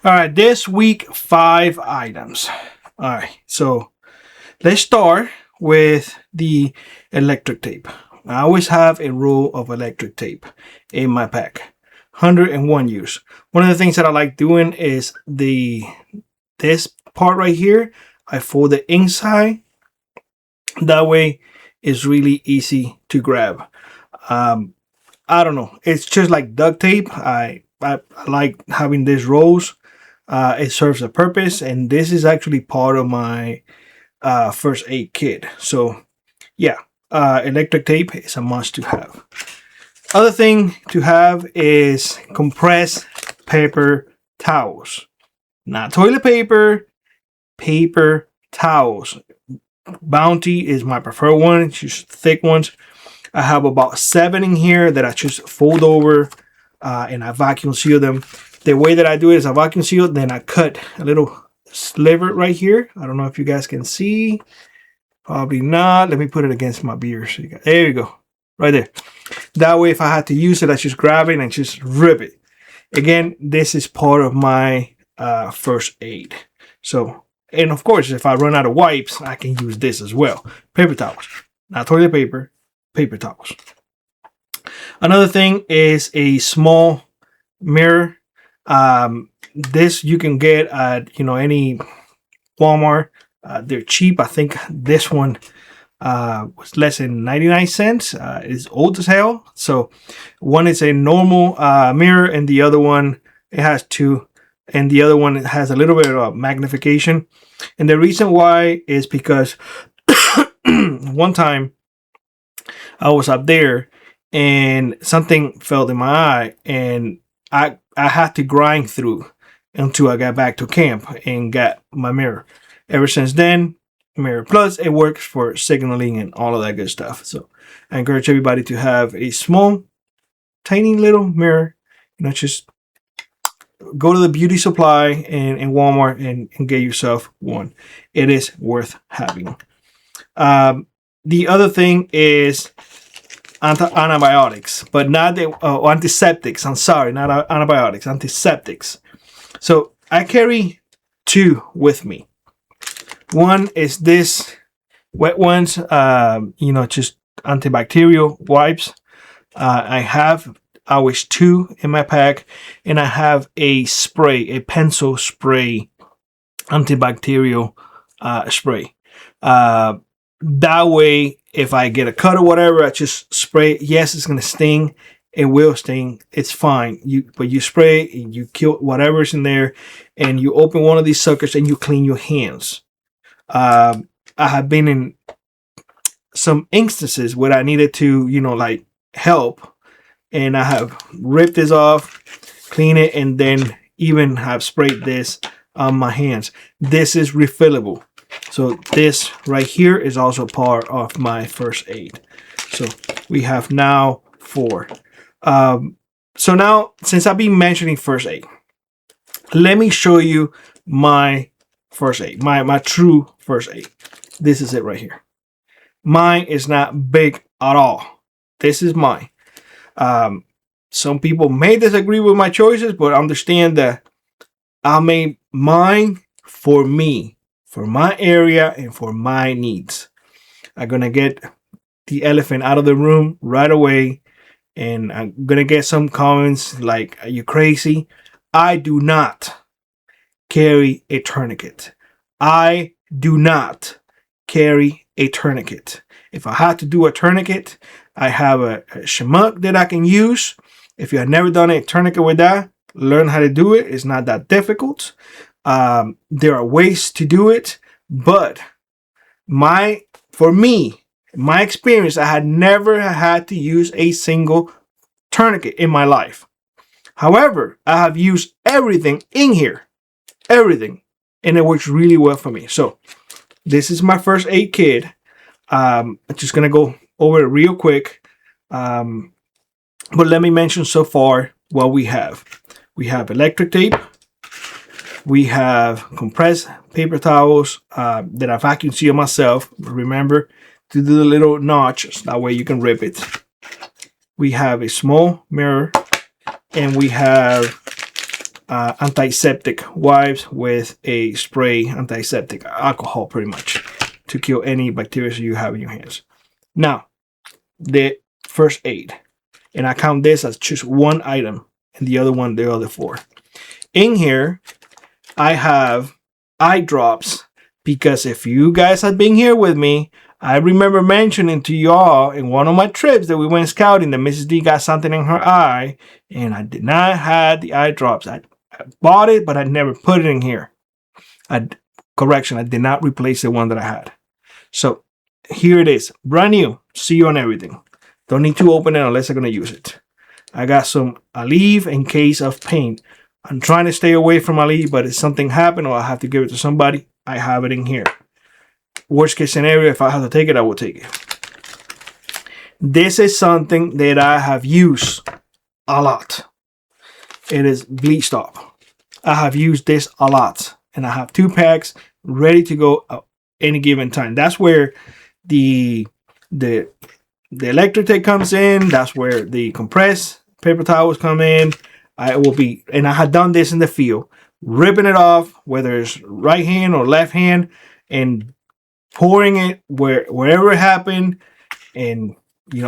All right, this week, 5 items. All right, so let's start with the electric tape. I always have a roll of electric tape in my pack. 101 use. One of the things that I like doing is this part right here. I fold it inside. That way, it's really easy to grab. I don't know. It's just like duct tape. I like having these rolls. It serves a purpose, and this is actually part of my first aid kit. So yeah, electric tape is a must to have. Other thing to have is compressed paper towels. Not toilet paper, paper towels. Bounty is my preferred one. It's just thick ones. I have about 7 in here that I just fold over and I vacuum seal them. The way that I do it is I vacuum seal, then I cut a little sliver right here. I don't know if you guys can see. Probably not. Let me put it against my beer. So there you go. Right there. That way, if I had to use it, I just grab it and just rip it. Again, this is part of my first aid. So, and of course, if I run out of wipes, I can use this as well. Paper towels. Not toilet paper. Paper towels. Another thing is a small mirror. This you can get at any Walmart. They're cheap. I think this one was less than 99 cents. It's old as hell. So one is a normal mirror, and the other one it has 2, and the other one has a little bit of magnification. And the reason why is because one time I was up there and something fell in my eye, and I had to grind through until I got back to camp and got my mirror. Ever since then, Mirror Plus, it works for signaling and all of that good stuff. So I encourage everybody to have a small, tiny little mirror. Just go to the beauty supply and Walmart and get yourself one. It is worth having. The other thing is antibiotics, but not the antiseptics. I'm sorry, not antibiotics, antiseptics. So I carry 2 with me. One is this wet ones, just antibacterial wipes. I have always 2 in my pack, and I have a spray, a pencil spray, antibacterial spray. That way, if I get a cut or whatever, I just spray it. Yes, it's gonna sting. It will sting. It's fine. But you spray it and you kill whatever's in there, and you open one of these suckers and you clean your hands. I have been in some instances where I needed to, help, and I have ripped this off, clean it, and then even have sprayed this on my hands. This is refillable. So this right here is also part of my first aid. So we have now 4. So now, since I've been mentioning first aid, let me show you my first aid, my true first aid. This is it right here. Mine is not big at all. This is mine. Some people may disagree with my choices, but understand that I made mine for me, for my area, and for my needs. I'm gonna get the elephant out of the room right away, and I'm gonna get some comments like, "Are you crazy?" I do not carry a tourniquet. I do not carry a tourniquet. If I had to do a tourniquet, I have a shmuck that I can use. If you have never done a tourniquet with that, learn how to do it. It's not that difficult. There are ways to do it, but for me, my experience, I had never had to use a single tourniquet in my life. However, I have used everything in here, everything, and it works really well for me. So this is my first aid kit. I'm just gonna go over it real quick, but let me mention so far what we have. We have electric tape. We have compressed paper towels that I vacuum seal myself. Remember to do the little notch, that way you can rip it. We have a small mirror, and we have antiseptic wipes with a spray antiseptic alcohol, pretty much, to kill any bacteria you have in your hands. Now, the first aid, and I count this as just one item, and the other one, the other four. In here, I have eye drops, because if you guys have been here with me, I remember mentioning to y'all in one of my trips that we went scouting that Mrs. D got something in her eye, and I did not have the eye drops. I bought it, but I never put it in here. Correction, I did not replace the one that I had. So here it is, brand new, seal and everything. Don't need to open it unless I'm going to use it. I got some Aleve in case of pain. I'm trying to stay away from Aleve, but if something happened or I have to give it to somebody, I have it in here. Worst case scenario, if I have to take it, I will take it. This is something that I have used a lot. It is Bleach Stop. I have used this a lot, and I have 2 packs ready to go at any given time. That's where the electric tape comes in. That's where the compressed paper towels come in. And I had done this in the field, ripping it off, whether it's right hand or left hand, and pouring it wherever it happened, and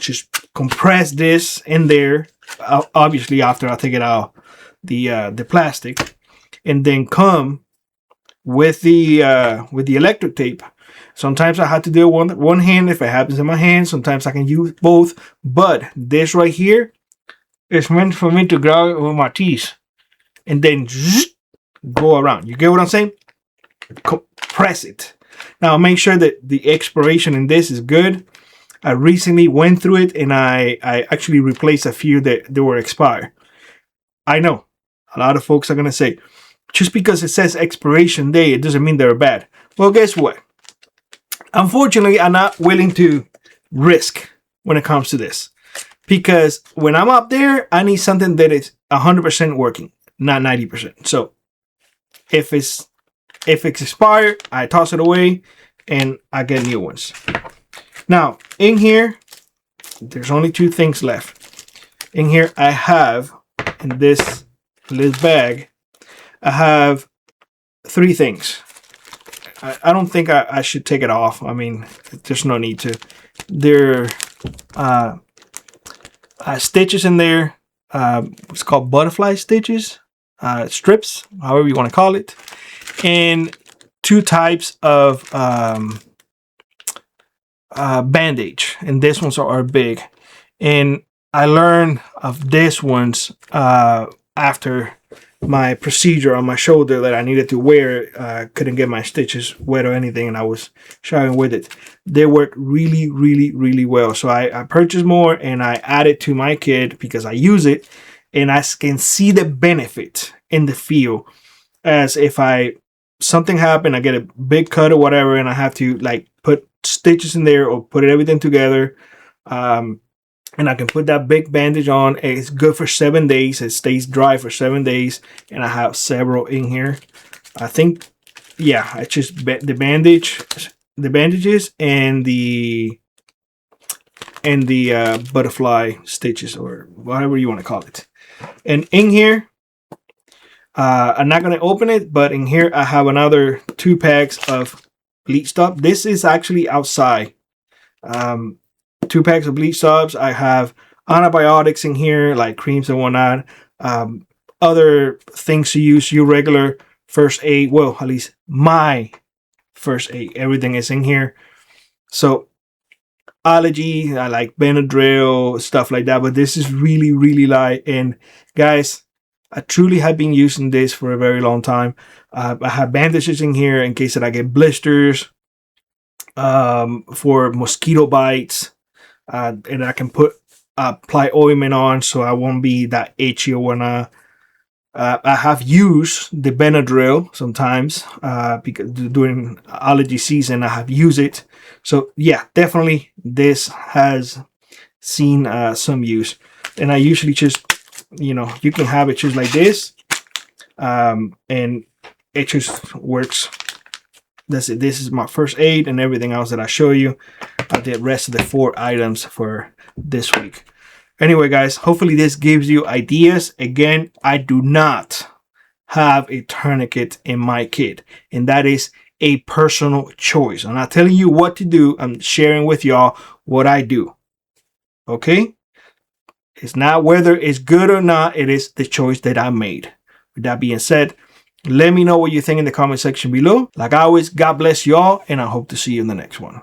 just compress this in there. Obviously, after I take it out the plastic, and then come with the electric tape. Sometimes I have to do it one hand if it happens in my hand. Sometimes I can use both, but this right here is meant for me to grab it with my teeth and then go around. You get what I'm saying? Press it. Now make sure that the expiration in this is good. I recently went through it, and I actually replaced a few that they were expired. I know a lot of folks are going to say, just because it says expiration day, it doesn't mean they're bad. Well, guess what? Unfortunately, I'm not willing to risk when it comes to this, because when I'm up there, I need something that is 100% working, not 90%. So if it's expired, I toss it away and I get new ones. Now, in here, there's only 2 things left. In here, I have, in this bag, I have 3 things. I don't think I should take it off. I mean, there's no need to. There are stitches in there. It's called butterfly stitches, strips, however you want to call it. And 2 types of bandage, and these ones are big. And I learned of these ones after my procedure on my shoulder that I needed to wear. Couldn't get my stitches wet or anything, and I was showering with it. They work really, really, really well. So I purchased more, and I added to my kit because I use it, and I can see the benefit in the field. As if something happened, I get a big cut or whatever, and I have to put stitches in there or put everything together, and I can put that big bandage on. It's good for 7 days. It stays dry for 7 days, and I have several in here. I think, yeah, it's just the bandages and the butterfly stitches, or whatever you want to call it. And in here, I'm not going to open it, but in here I have another 2 packs of Bleach Stop. This is actually outside. 2 packs of Bleach Stops. I have antibiotics in here, like creams and whatnot. Other things to use, your regular first aid. Well, at least my first aid. Everything is in here. So allergy, I like Benadryl, stuff like that. But this is really, really light. And guys, I truly have been using this for a very long time. I have bandages in here in case that I get blisters, for mosquito bites, and I can apply ointment on so I won't be that itchy or whatnot. I have used the Benadryl sometimes because during allergy season I have used it. So yeah, definitely this has seen some use. And I usually just, you can have it just like this, and it just works. That's it. This is my first aid, and everything else that I show you are the rest of the 4 items for this week. Anyway, guys, hopefully this gives you ideas. Again, I do not have a tourniquet in my kit, and that is a personal choice. I'm not telling you what to do. I'm sharing with y'all what I do. Okay? It's not whether it's good or not. It is the choice that I made. With that being said, let me know what you think in the comment section below. Like always, God bless y'all, and I hope to see you in the next one.